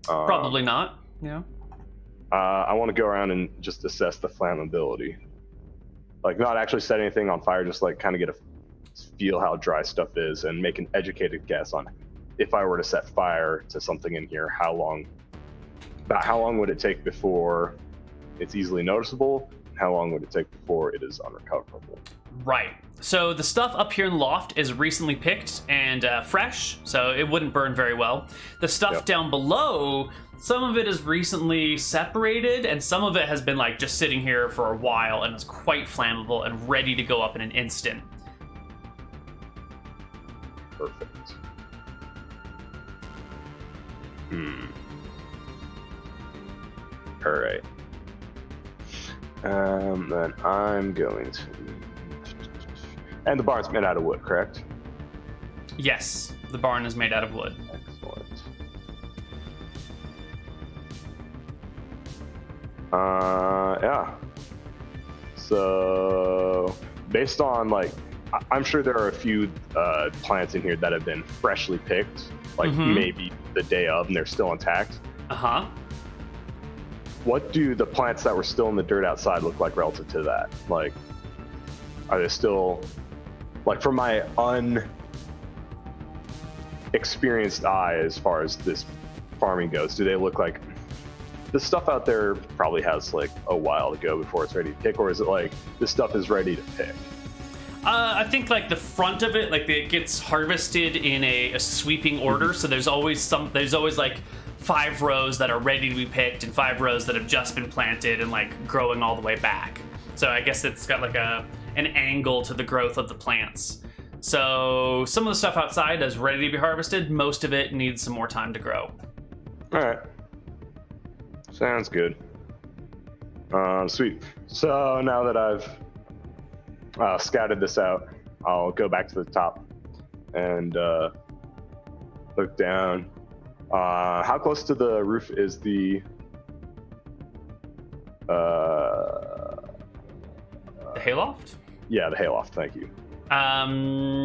Probably not. Yeah. I want to go around and just assess the flammability. Like, not actually set anything on fire, just like kind of get a feel how dry stuff is and make an educated guess on if I were to set fire to something in here, how long would it take before it's easily noticeable? How long would it take before it is unrecoverable? Right. So the stuff up here in the loft is recently picked and fresh, so it wouldn't burn very well. The stuff down below, some of it is recently separated, and some of it has been like just sitting here for a while and is quite flammable and ready to go up in an instant. Perfect. All right. Then I'm going to... And the barn's made out of wood, correct? Yes, the barn is made out of wood. Excellent. Yeah. So, based on, like, I'm sure there are a few plants in here that have been freshly picked, like maybe the day of, and they're still intact. Uh-huh. What do the plants that were still in the dirt outside look like relative to that? Like, are they still, like, from my unexperienced eye as far as this farming goes, do they look like the stuff out there probably has like a while to go before it's ready to pick, or is it like this stuff is ready to pick? I think like the front of it, like it gets harvested in a sweeping order. So there's always like 5 rows that are ready to be picked and 5 rows that have just been planted and like growing all the way back. So I guess it's got like an angle to the growth of the plants. So some of the stuff outside is ready to be harvested. Most of it needs some more time to grow. All right. Sounds good. Sweet. So now that I've scouted this out, I'll go back to the top and look down. How close to the roof is the hayloft? Yeah, the hayloft. Thank you.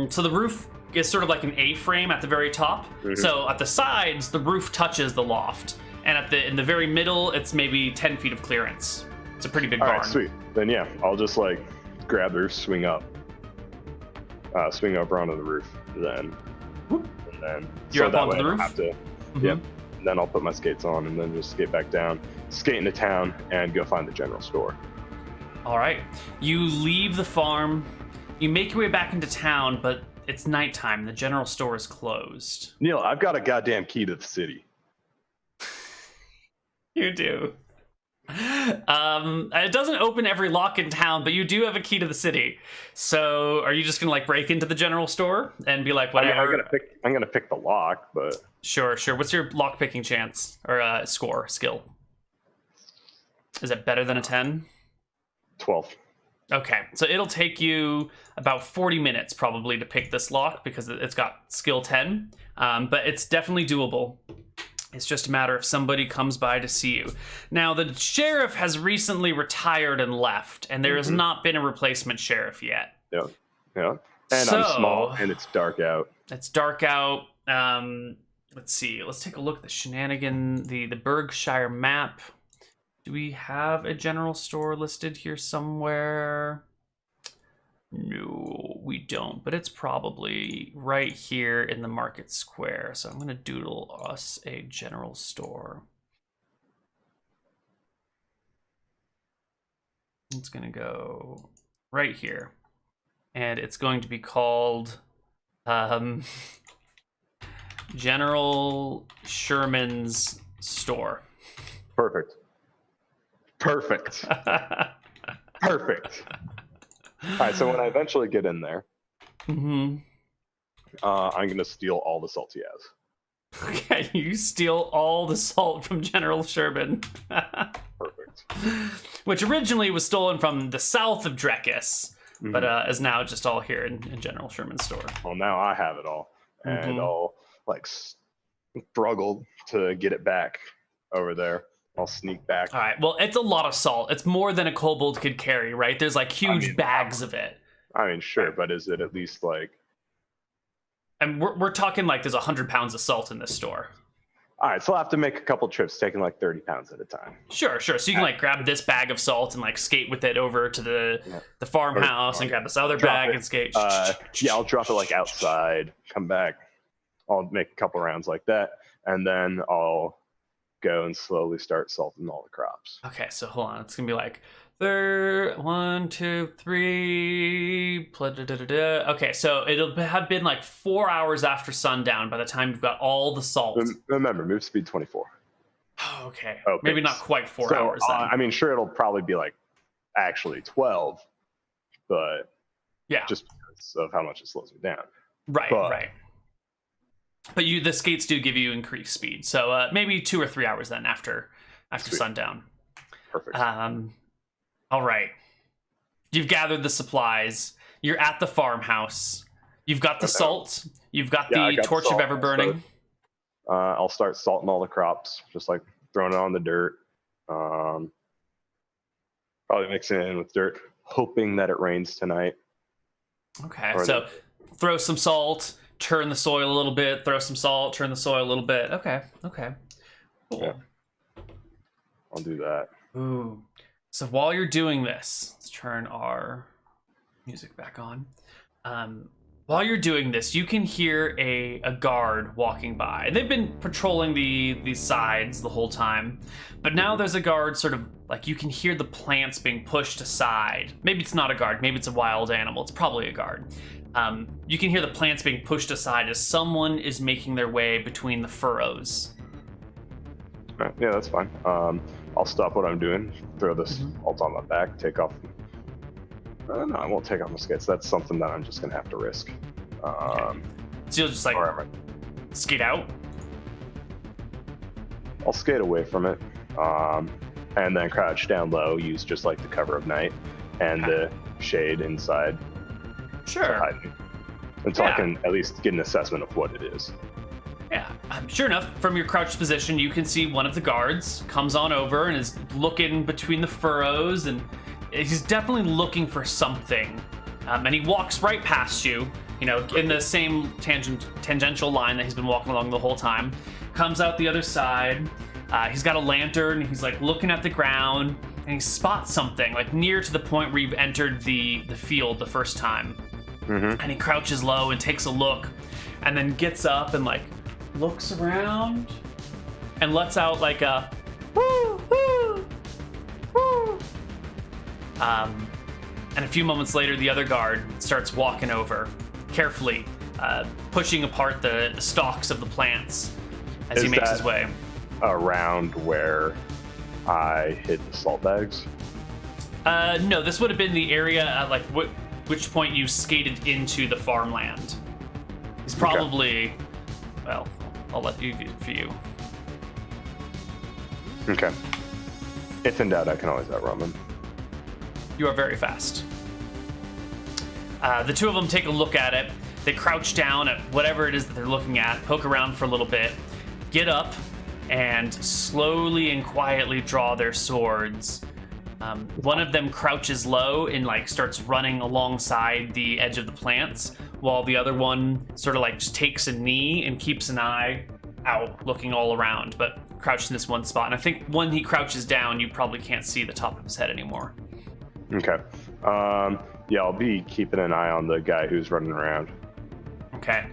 So the roof is sort of like an A-frame at the very top. So at the sides, the roof touches the loft, and in the very middle, it's maybe 10 feet of clearance. It's a pretty big barn. All right, sweet. Then yeah, I'll just like grab the roof, swing over onto the roof, then. And then you're up onto the roof. Have to, Yep. Then I'll put my skates on and then just skate back down, skate into town, and go find the general store. All right. You leave the farm. You make your way back into town, but it's nighttime. The general store is closed. Neal, I've got a goddamn key to the city. You do. It doesn't open every lock in town, but you do have a key to the city. So are you just gonna like break into the general store and be like, whatever? I'm gonna pick the lock, but sure. What's your lock picking chance or skill? Is it better than a 10? 12. Okay, so it'll take you about 40 minutes probably to pick this lock because it's got skill 10, but it's definitely doable. It's just a matter if somebody comes by to see you. Now, the sheriff has recently retired and left, and there has not been a replacement sheriff yet. Yeah. And I'm small, and it's dark out. It's dark out. Let's see. Let's take a look at the Shenanigans, the Berkshire map. Do we have a general store listed here somewhere? No, we don't, but it's probably right here in the market square. So I'm going to doodle us a general store. It's going to go right here. And it's going to be called General Sherman's Store. Perfect. right, so when I eventually get in there, Mm-hmm. I'm gonna steal all the salt he has. Okay, you steal all the salt from General Sherman. Perfect. Which originally was stolen from the south of Drekis, but is now just all here in General Sherman's store. Well, now I have it all, and I'll like struggle to get it back over there. I'll sneak back. All right. Well, it's a lot of salt. It's more than a kobold could carry, right? There's like huge bags of it. I mean, sure, but is it at least like? And we're talking like there's 100 pounds of salt in this store. All right, so I'll have to make a couple trips, taking like 30 pounds at a time. Sure. So you can like grab this bag of salt and like skate with it over to the farmhouse and grab this other bag and skate. Yeah, I'll drop it like outside, come back. I'll make a couple rounds like that, and then I'll go and slowly start salting all the crops. Okay, so hold on. It's gonna be like 1, 2, 3. Okay, so it'll have been like 4 hours after sundown by the time you've got all the salt. Remember, move speed 24. Oh, okay. Maybe not quite 4 hours then. I mean, sure, it'll probably be like actually 12, but yeah, just because of how much it slows me down. Right. But the skates do give you increased speed, so maybe 2 or 3 hours then after sundown. Perfect. All right. You've gathered the supplies. You're at the farmhouse. You've got the salt. You've got the torch of ever burning. I'll start salting all the crops, just like throwing it on the dirt. Probably mixing it in with dirt, hoping that it rains tonight. Okay, so throw some salt, turn the soil a little bit, throw some salt, turn the soil a little bit. Okay. Cool. Yeah. I'll do that. Ooh. So while you're doing this, let's turn our music back on. While you're doing this, you can hear a guard walking by. They've been patrolling these sides the whole time, but now there's a guard sort of like you can hear the plants being pushed aside. Maybe it's not a guard, maybe it's a wild animal. It's probably a guard. You can hear the plants being pushed aside as someone is making their way between the furrows. Right. Yeah, that's fine. I'll stop what I'm doing, throw this alt on my back, take off. No, I won't take off my skates. That's something that I'm just going to have to risk. Okay. So you'll just like skate out? I'll skate away from it, and then crouch down low, use just like the cover of night and the shade inside. Sure. To hide me, until I can at least get an assessment of what it is. Yeah, sure enough, from your crouched position, you can see one of the guards comes on over and is looking between the furrows, and he's definitely looking for something. And he walks right past you, in the same tangential line that he's been walking along the whole time. Comes out the other side. He's got a lantern. He's like looking at the ground, and he spots something like near to the point where you've entered the field the first time. And he crouches low and takes a look, and then gets up and like looks around and lets out like a woo woo woo. And a few moments later, the other guard starts walking over, carefully pushing apart the stalks of the plants as he makes his way around where I hid the salt bags. No, this would have been the area which point you skated into the farmland. He's probably well, I'll let you do it for you. Okay. If in doubt, I can always outrun him. You are very fast. The two of them take a look at it. They crouch down at whatever it is that they're looking at, poke around for a little bit, get up, and slowly and quietly draw their swords. One of them crouches low and starts running alongside the edge of the plants, while the other one sort of just takes a knee and keeps an eye out, looking all around, but crouched in this one spot. And I think when he crouches down, you probably can't see the top of his head anymore. Okay. Yeah, I'll be keeping an eye on the guy who's running around. Okay.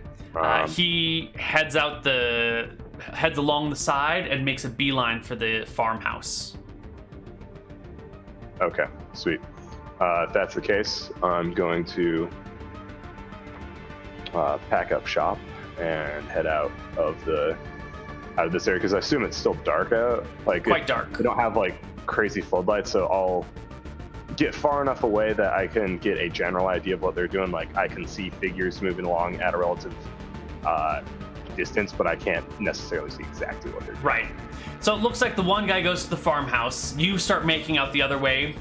He heads along the side and makes a beeline for the farmhouse. Okay, sweet. If that's the case, I'm going to pack up shop and head out of this area, because I assume it's still dark out. Quite dark. We don't have crazy floodlights, so I'll get far enough away that I can get a general idea of what they're doing. Like I can see figures moving along at a relative distance, but I can't necessarily see exactly what they're doing. Right. So it looks like the one guy goes to the farmhouse. You start making out the other way,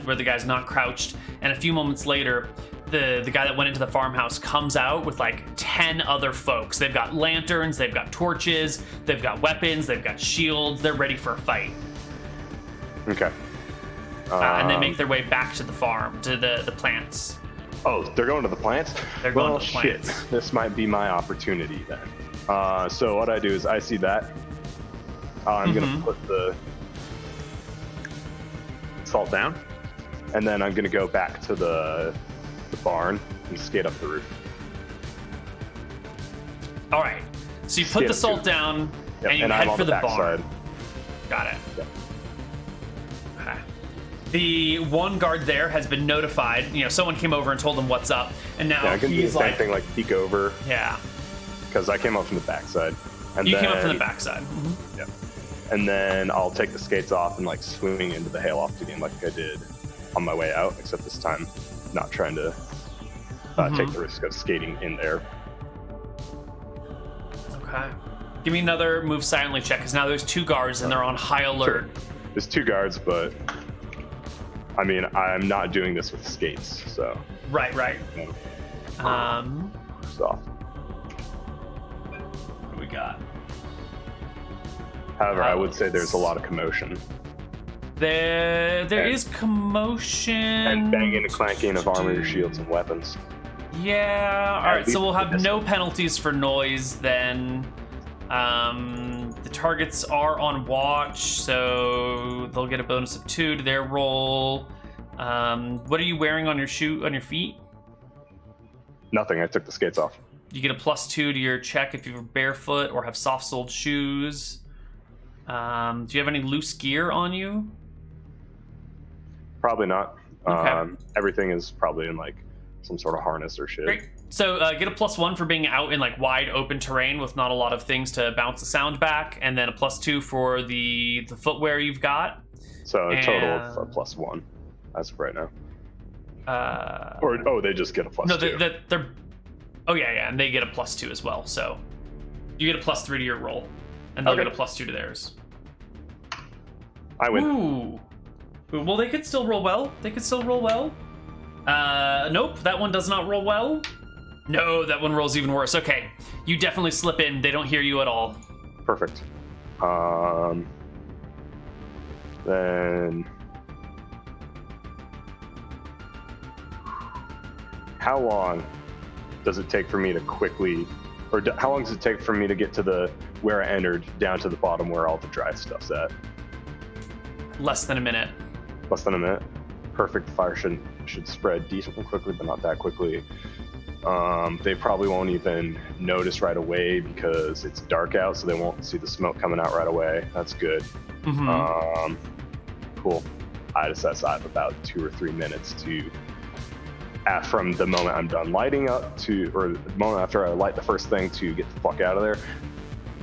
where the guy's not crouched, and a few moments later, the guy that went into the farmhouse comes out with like 10 other folks. They've got lanterns, they've got torches, they've got weapons, they've got shields. They're ready for a fight. Okay. And they make their way back to the farm, to the plants. Oh, they're going to the plants? They're going to the plants. Shit. This might be my opportunity then. So what I do is I see that. I'm going to put the salt down, and then I'm going to go back to the barn and skate up the roof. All right. So you put the salt down, and you head for the barn. Got it. Yep. Okay. The one guard there has been notified. You know, someone came over and told him what's up, and now I can do the same thing, like peek over. Yeah. Because I came up from the backside. And you came up from the backside. Yeah. And then I'll take the skates off and like swing into the hayloft again, like I did on my way out. Except this time, not trying to take the risk of skating in there. Okay. Give me another move silently check, because now there's 2 guards and they're on high alert. Sure. There's 2 guards, but I mean, I'm not doing this with skates, so. Right. No. What Soft. do we got? However, I would say there's a lot of commotion. There is commotion. And banging and clanking of armor, shields, and weapons. Yeah. All right. So we'll have no penalties for noise then. The targets are on watch, so they'll get a bonus of 2 to their roll. What are you wearing on your feet? Nothing. I took the skates off. You get a +2 to your check if you're barefoot or have soft-soled shoes. Do you have any loose gear on you? Probably not. Okay. Everything is probably in like some sort of harness or shit. Great. So get a +1 for being out in like wide open terrain with not a lot of things to bounce the sound back, and then a +2 for the footwear you've got. So a total of a +1 as of right now. They just get a +2. No, they're. Oh yeah, and they get a +2 as well. So you get a +3 to your roll, and they'll get a +2 to theirs. I win. Ooh. Well, they could still roll well. Nope, that one does not roll well. No, that one rolls even worse. Okay, you definitely slip in. They don't hear you at all. Perfect. Then how long does it take for me to quickly, or how long does it take for me to get to where I entered down to the bottom where all the dry stuff's at? Less than a minute. Less than a minute. Perfect. Fire should spread decently quickly, but not that quickly. They probably won't even notice right away because it's dark out, so they won't see the smoke coming out right away. That's good. Cool. I decide I have about 2 or 3 minutes from the moment I'm done lighting up or the moment after I light the first thing to get the fuck out of there,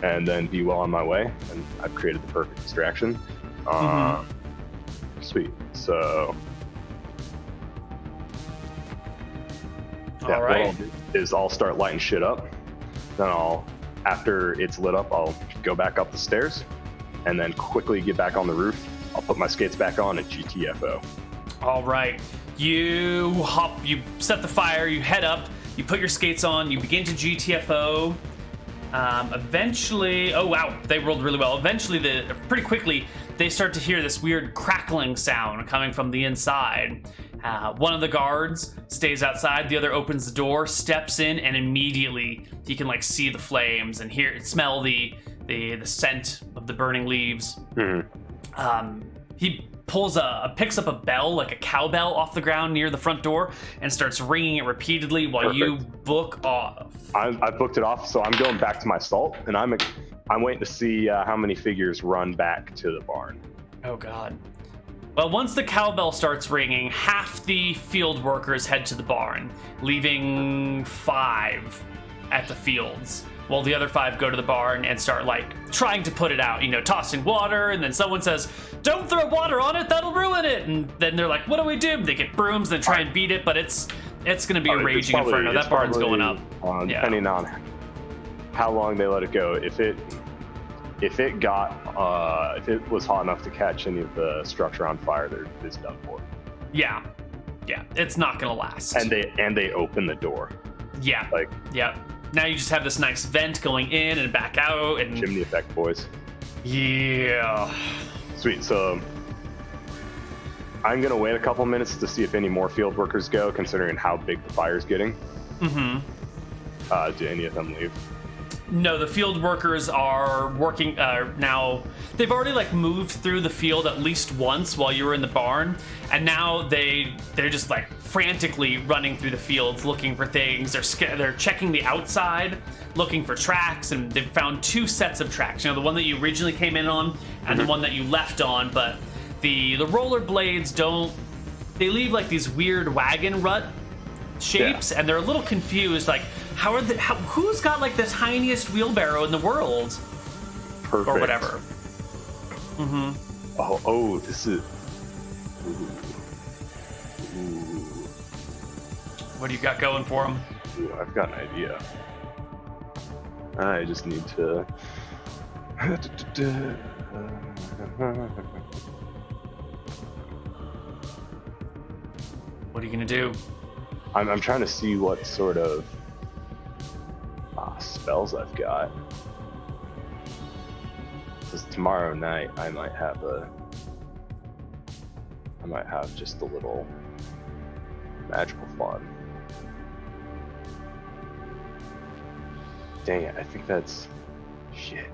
and then be well on my way. And I've created the perfect distraction. Sweet. So. Yeah, all right. What I'll do is I'll start lighting shit up. Then after it's lit up, I'll go back up the stairs and then quickly get back on the roof. I'll put my skates back on and GTFO. All right. You hop, you set the fire, you head up, you put your skates on, you begin to GTFO. Eventually, oh wow, they rolled really well. Eventually, pretty quickly, they start to hear this weird crackling sound coming from the inside. One of the guards stays outside, the other opens the door, steps in, and immediately he can like see the flames and smell the scent of the burning leaves. He picks up a bell, like a cowbell, off the ground near the front door and starts ringing it repeatedly while you book off. I've booked it off, so I'm going back to my salt, and I'm waiting to see how many figures run back to the barn. Oh god. Well, once the cowbell starts ringing, half the field workers head to the barn, leaving 5 at the fields. while the other 5 go to the barn and start like trying to put it out, you know, tossing water, and then someone says, "Don't throw water on it, that'll ruin it." And then they're like, "What do we do?" They get brooms and try and beat it, but it's gonna be a raging inferno. That barn's going up. Depending on how long they let it go. If it was hot enough to catch any of the structure on fire, it's done for. Yeah, it's not gonna last. And they open the door. Yeah, now you just have this nice vent going in and back out, and chimney effect, boys. Yeah. Sweet. So I'm gonna wait a couple minutes to see if any more field workers go, considering how big the fire's getting. Mm-hmm. Do any of them leave? No, the field workers are working now. They've already like moved through the field at least once while you were in the barn, and now they're just like frantically running through the fields looking for things. They're checking the outside, looking for tracks, and they've found 2 sets of tracks. You know, the one that you originally came in on and the one that you left on, but the roller blades they leave like these weird wagon rut shapes, and they're a little confused, like who's got like the tiniest wheelbarrow in the world? Perfect. Or whatever. Mm-hmm. Oh, this is... Ooh. What do you got going for them? Ooh, I've got an idea. I just need to... What are you gonna do? I'm trying to see what sort of spells I've got. Because tomorrow night I might have just a little magical fun. Dang it, I think that's shit.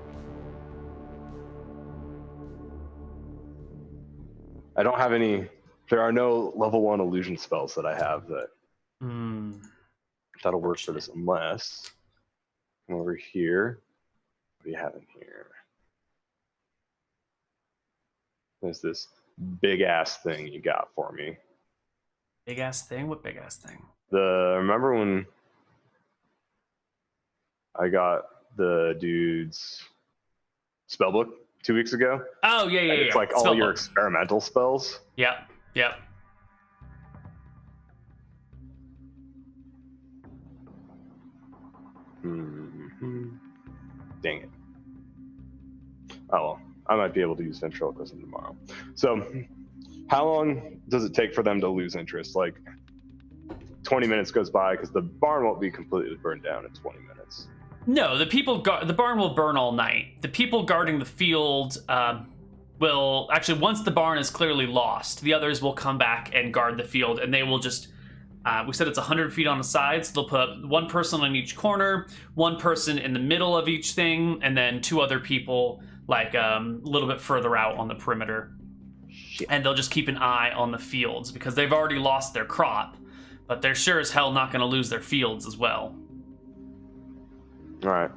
I don't have any. There are no level 1 illusion spells that I have that'll work for this, unless come over here. What do you have in here? There's this big ass thing you got for me. Big ass thing? What big ass thing? Remember when I got the dude's spellbook 2 weeks ago? Oh yeah. It's like all your experimental spells. Yep. Dang it. Oh well, I might be able to use ventriloquism tomorrow. So, how long does it take for them to lose interest? Like, 20 minutes goes by because the barn won't be completely burned down in 20 minutes. No, the barn will burn all night. The people guarding the field will actually, once the barn is clearly lost, the others will come back and guard the field, and they will just. We said it's 100 feet on the sides. So they'll put 1 person on each corner, 1 person in the middle of each thing, and then 2 other people like a little bit further out on the perimeter. Shit. And they'll just keep an eye on the fields because they've already lost their crop, but they're sure as hell not going to lose their fields as well. All right.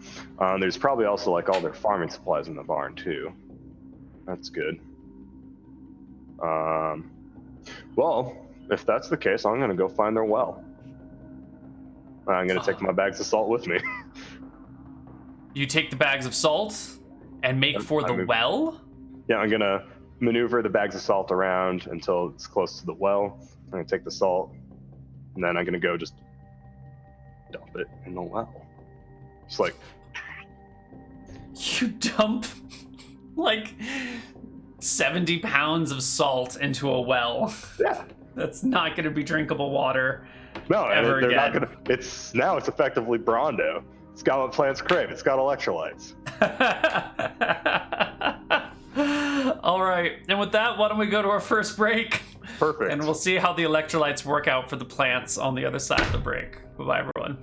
There's probably also like all their farming supplies in the barn too. That's good. Well, if that's the case, I'm going to go find their well. I'm going to take my bags of salt with me. You take the bags of salt and make for the well? Yeah, I'm going to maneuver the bags of salt around until it's close to the well. I'm going to take the salt, and then I'm going to go just dump it in the well. Just like... You dump like 70 pounds of salt into a well. Yeah. That's not going to be drinkable water. No, ever they're again. not going to. It's effectively Brawndo. It's got what plants crave. It's got electrolytes. All right, and with that, why don't we go to our first break? Perfect. And we'll see how the electrolytes work out for the plants on the other side of the break. Bye, everyone.